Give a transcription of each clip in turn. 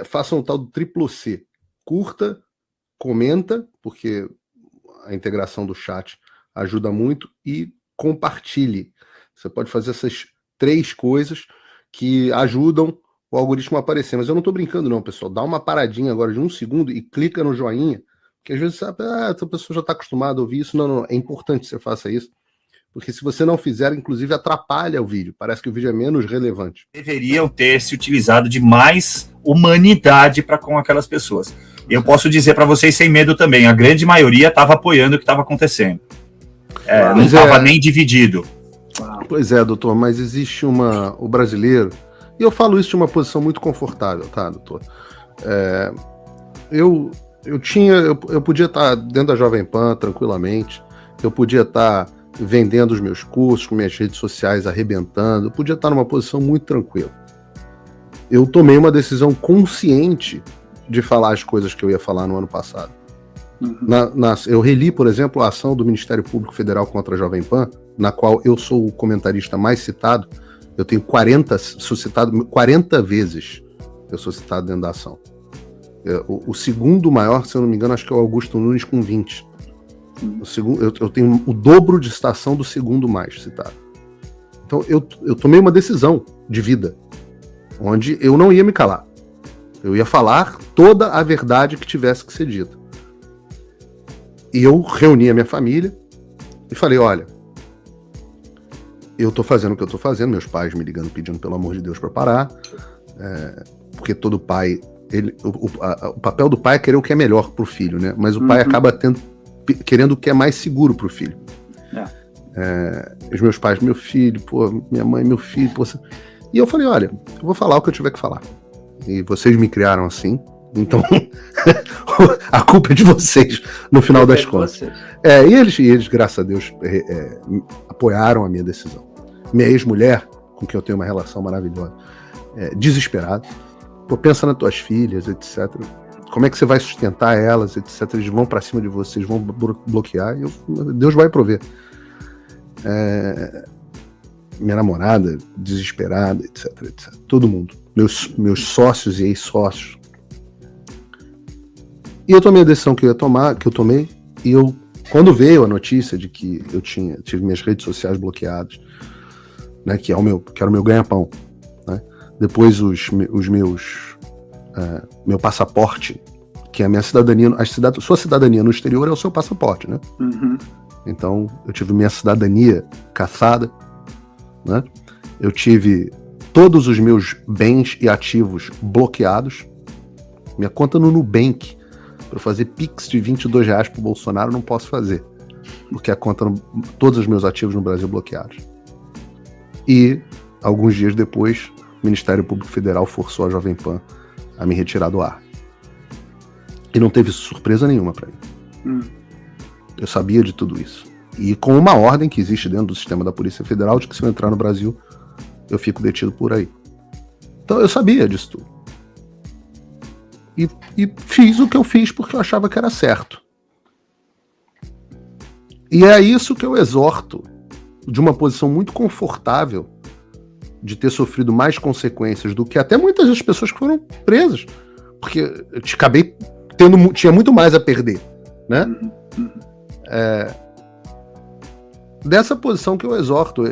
façam o tal do triplo C. Curta, comenta, porque a integração do chat ajuda muito, e compartilhe. Você pode fazer essas 3 coisas que ajudam o algoritmo a aparecer. Mas eu não estou brincando não, pessoal. Dá uma paradinha agora de 1 segundo e clica no joinha, porque às vezes sabe, essa pessoa já está acostumada a ouvir isso. Não, é importante que você faça isso, porque se você não fizer, inclusive atrapalha o vídeo. Parece que o vídeo é menos relevante. Deveriam ter se utilizado de mais humanidade para com aquelas pessoas. Eu posso dizer para vocês sem medo também, a grande maioria estava apoiando o que estava acontecendo. Não estava nem dividido. Pois é, doutor, mas existe o brasileiro, e eu falo isso de uma posição muito confortável, tá, doutor? Eu podia estar dentro da Jovem Pan tranquilamente, eu podia estar vendendo os meus cursos, com minhas redes sociais arrebentando, eu podia estar numa posição muito tranquila. Eu tomei uma decisão consciente de falar as coisas que eu ia falar no ano passado. Eu reli, por exemplo, a ação do Ministério Público Federal contra a Jovem Pan, na qual eu sou o comentarista mais citado. Eu tenho 40 vezes eu sou citado dentro da ação. O segundo maior, se eu não me engano, acho que é o Augusto Nunes com 20. Eu tenho o dobro de citação do segundo mais citado. Então eu tomei uma decisão de vida, onde eu não ia me calar. Eu ia falar toda a verdade que tivesse que ser dita. E eu reuni a minha família e falei, olha, eu tô fazendo o que eu tô fazendo, meus pais me ligando pedindo pelo amor de Deus para parar, porque todo pai, o papel do pai é querer o que é melhor pro filho, né? Mas o pai acaba querendo o que é mais seguro pro filho. Os meus pais, meu filho, minha mãe, meu filho, E eu falei, olha, eu vou falar o que eu tiver que falar. E vocês me criaram assim, então a culpa é de vocês, no final das contas. E eles, graças a Deus, apoiaram a minha decisão. Minha ex-mulher, com quem eu tenho uma relação maravilhosa, desesperada. Pensa nas tuas filhas, etc. Como é que você vai sustentar elas, etc. Eles vão pra cima de vocês, vão bloquear, e Deus vai prover. Minha namorada, desesperada, etc, etc. Todo mundo. Meus sócios e ex-sócios. E eu tomei a decisão que eu tomei, e quando veio a notícia de que eu tive minhas redes sociais bloqueadas, né, que era o meu ganha-pão, né? Depois meu passaporte, que é a minha cidadania, sua cidadania no exterior é o seu passaporte, né? Então, eu tive minha cidadania cassada, né? Eu tive todos os meus bens e ativos bloqueados. Minha conta no Nubank, para eu fazer Pix de R$22 pro Bolsonaro, não posso fazer, porque todos os meus ativos no Brasil bloqueados. E, alguns dias depois, o Ministério Público Federal forçou a Jovem Pan a me retirar do ar. E não teve surpresa nenhuma para mim. Eu sabia de tudo isso. E com uma ordem que existe dentro do sistema da Polícia Federal de que se eu entrar no Brasil, eu fico detido por aí. Então eu sabia disso tudo. E fiz o que eu fiz porque eu achava que era certo. E é isso que eu exorto, de uma posição muito confortável, de ter sofrido mais consequências do que até muitas das pessoas que foram presas. Porque eu acabei tinha muito mais a perder, né? Dessa posição que eu exorto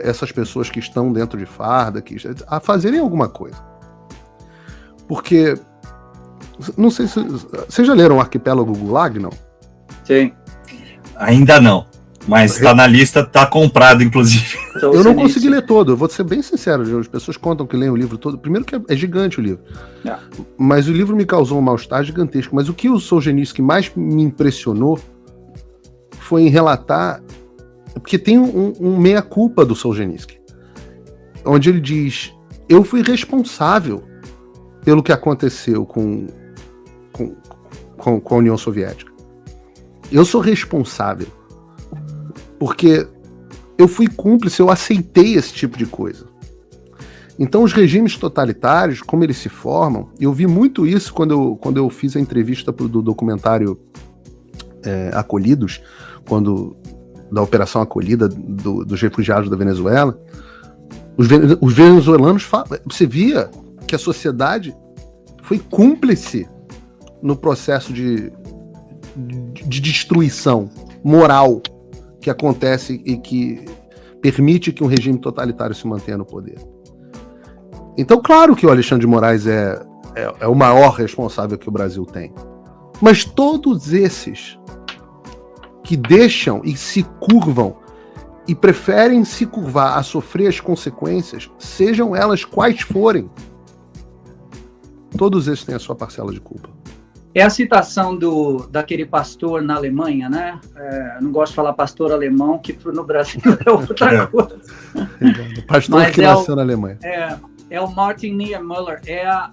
essas pessoas que estão dentro de farda a fazerem alguma coisa. Porque, não sei se vocês já leram o Arquipélago Gulag, não? Sim. Ainda não, mas tá na lista, tá comprado, inclusive. Eu não consegui ler todo, eu vou ser bem sincero, as pessoas contam que leem o livro todo. Primeiro que é gigante o livro, mas o livro me causou um mal-estar gigantesco. Mas o que o Solzhenitsyn mais me impressionou foi em relatar, porque tem um meia-culpa do Solzhenitsyn, onde ele diz, eu fui responsável pelo que aconteceu com a União Soviética. Eu sou responsável, porque eu fui cúmplice, eu aceitei esse tipo de coisa. Então os regimes totalitários, como eles se formam, eu vi muito isso quando eu fiz a entrevista do documentário Acolhidos, da Operação Acolhida dos refugiados da Venezuela. Os venezuelanos, você via que a sociedade foi cúmplice no processo de destruição moral que acontece e que permite que um regime totalitário se mantenha no poder. Então, claro que o Alexandre de Moraes é o maior responsável que o Brasil tem. Mas todos esses que deixam e se curvam e preferem se curvar a sofrer as consequências, sejam elas quais forem, todos esses têm a sua parcela de culpa. É a citação daquele pastor na Alemanha, né? Não gosto de falar pastor alemão, que no Brasil é outra coisa. O pastor mas que nasceu na Alemanha. É o Martin Niemöller. É a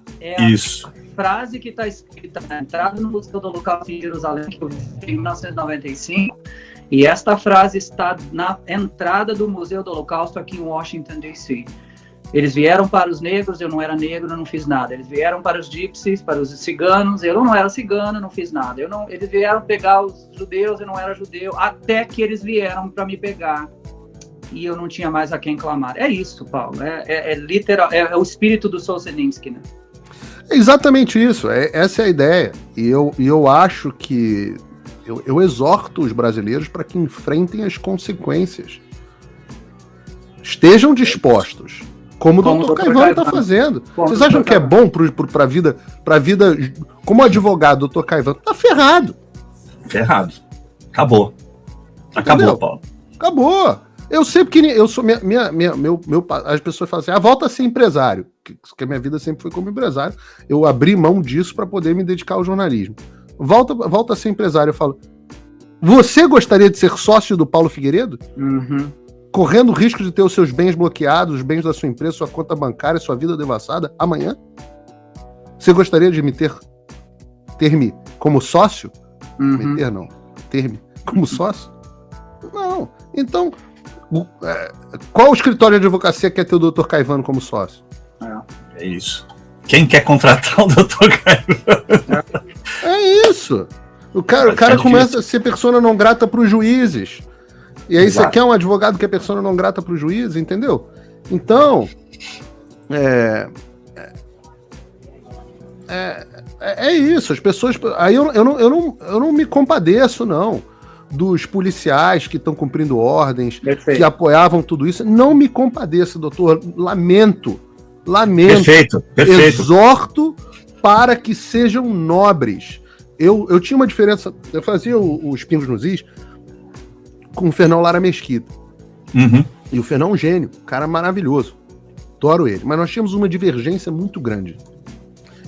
frase que está escrita na entrada no Museu do Holocausto em Jerusalém, que eu vi em 1995. E esta frase está na entrada do Museu do Holocausto aqui em Washington, D.C. Eles vieram para os negros, eu não era negro, eu não fiz nada. Eles vieram para os gypsies, para os ciganos, eu não era cigano, não fiz nada. Eles vieram pegar os judeus, eu não era judeu, até que eles vieram para me pegar e eu não tinha mais a quem clamar. É isso, Paulo, é literal, é o espírito do Solzhenitsyn, né? É exatamente isso, essa é a ideia. E eu acho que eu exorto os brasileiros para que enfrentem as consequências. Estejam dispostos. Como o Dr. Caivano está fazendo. Vocês acham que é bom para a vida? Como advogado, o Dr. Caivano está ferrado. Ferrado. Acabou. Acabou, Paulo. Acabou. Eu sei porque eu sou as pessoas falam assim: volta a ser empresário. Que a minha vida sempre foi como empresário. Eu abri mão disso para poder me dedicar ao jornalismo. Volta a ser empresário. Eu falo: você gostaria de ser sócio do Paulo Figueiredo? Uhum. Correndo o risco de ter os seus bens bloqueados, os bens da sua empresa, sua conta bancária, sua vida devassada amanhã? Você gostaria de ter-me como sócio? Uhum. Ter-me como sócio? Não. Então, qual escritório de advocacia quer ter o Dr. Caivano como sócio? É isso. Quem quer contratar o Dr. Caivano? É isso. O cara começa a ser persona não grata para os juízes. E aí Exato. Você quer um advogado que é persona não grata para o juiz, entendeu? Então, é isso. As pessoas... Aí eu não me compadeço, não, dos policiais que estão cumprindo ordens, Perfeito. Que apoiavam tudo isso. Não me compadeço, doutor. Lamento. Perfeito. Exorto para que sejam nobres. Eu tinha uma diferença... Eu fazia os Pingos nos Is com o Fernão Lara Mesquita. Uhum. E o Fernão é um gênio, cara maravilhoso. Adoro ele. Mas nós tínhamos uma divergência muito grande.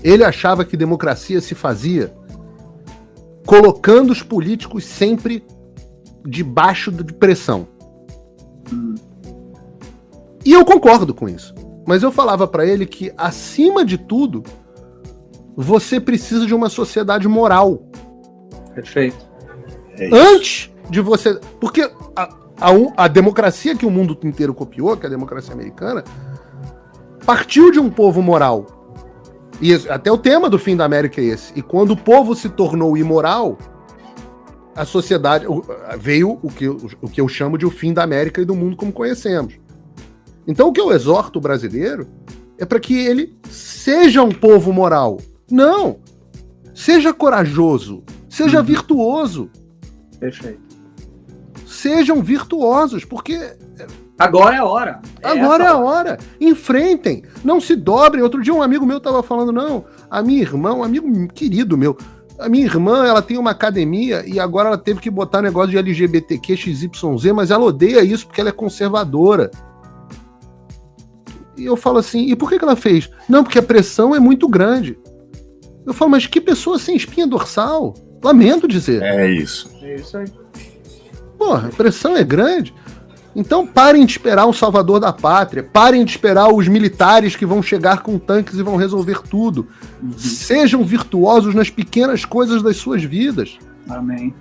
Ele achava que democracia se fazia colocando os políticos sempre debaixo de pressão. E eu concordo com isso. Mas eu falava pra ele que, acima de tudo, você precisa de uma sociedade moral. Perfeito. Antes de você... Porque a democracia que o mundo inteiro copiou, que é a democracia americana, partiu de um povo moral. E até o tema do fim da América é esse. E quando o povo se tornou imoral, a sociedade... Veio o que eu chamo de o fim da América e do mundo como conhecemos. Então o que eu exorto o brasileiro é para que ele seja um povo moral. Não! Seja corajoso. Seja virtuoso. Perfeito. Sejam virtuosos, porque... Agora é a hora. Agora é a hora. Enfrentem. Não se dobrem. Outro dia um amigo meu estava falando, não, a minha irmã, um amigo querido meu, a minha irmã, ela tem uma academia e agora ela teve que botar negócio de LGBTQ, XYZ, mas ela odeia isso porque ela é conservadora. E eu falo assim, e por que ela fez? Não, porque a pressão é muito grande. Eu falo, mas que pessoa sem espinha dorsal? Lamento dizer. É isso. É isso aí. Porra, a pressão é grande. Então parem de esperar um salvador da pátria, parem de esperar os militares que vão chegar com tanques e vão resolver tudo. Uhum. Sejam virtuosos nas pequenas coisas das suas vidas. Amém.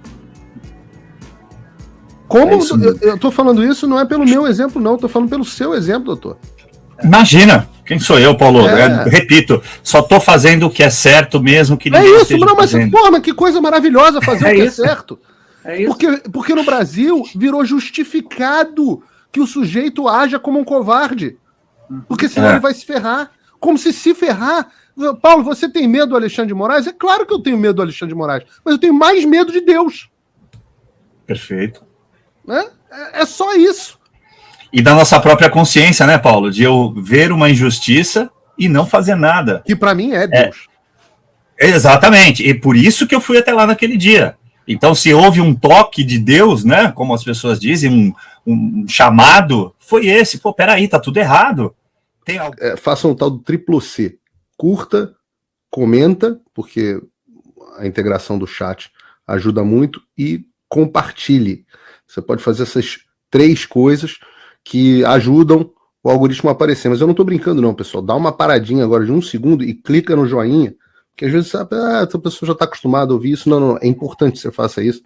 Como eu tô falando isso não é pelo meu exemplo, não, tô falando pelo seu exemplo, doutor. Imagina, quem sou eu, Paulo? Repito, só tô fazendo o que é certo mesmo que ninguém isso, não, mas porra, mas que coisa maravilhosa fazer o que é certo. É isso. Porque no Brasil virou justificado que o sujeito haja como um covarde. Porque senão ele vai se ferrar. Como se ferrar Paulo, você tem medo do Alexandre de Moraes? É claro que eu tenho medo do Alexandre de Moraes, mas eu tenho mais medo de Deus. Perfeito. Né? É só isso. E da nossa própria consciência, né, Paulo? De eu ver uma injustiça e não fazer nada. Que para mim é Deus. Exatamente. E por isso que eu fui até lá naquele dia. Então, se houve um toque de Deus, né, como as pessoas dizem, um chamado, foi esse. Pô, peraí, tá tudo errado. Tem algo... Faça um tal do triplo C. Curta, comenta, porque a integração do chat ajuda muito, e compartilhe. Você pode fazer essas 3 coisas que ajudam o algoritmo a aparecer. Mas eu não estou brincando não, pessoal. Dá uma paradinha agora de 1 segundo e clica no joinha, porque às vezes essa pessoa já está acostumada a ouvir isso. Não, é importante que você faça isso,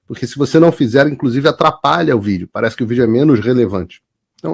porque se você não fizer, inclusive atrapalha o vídeo. Parece que o vídeo é menos relevante.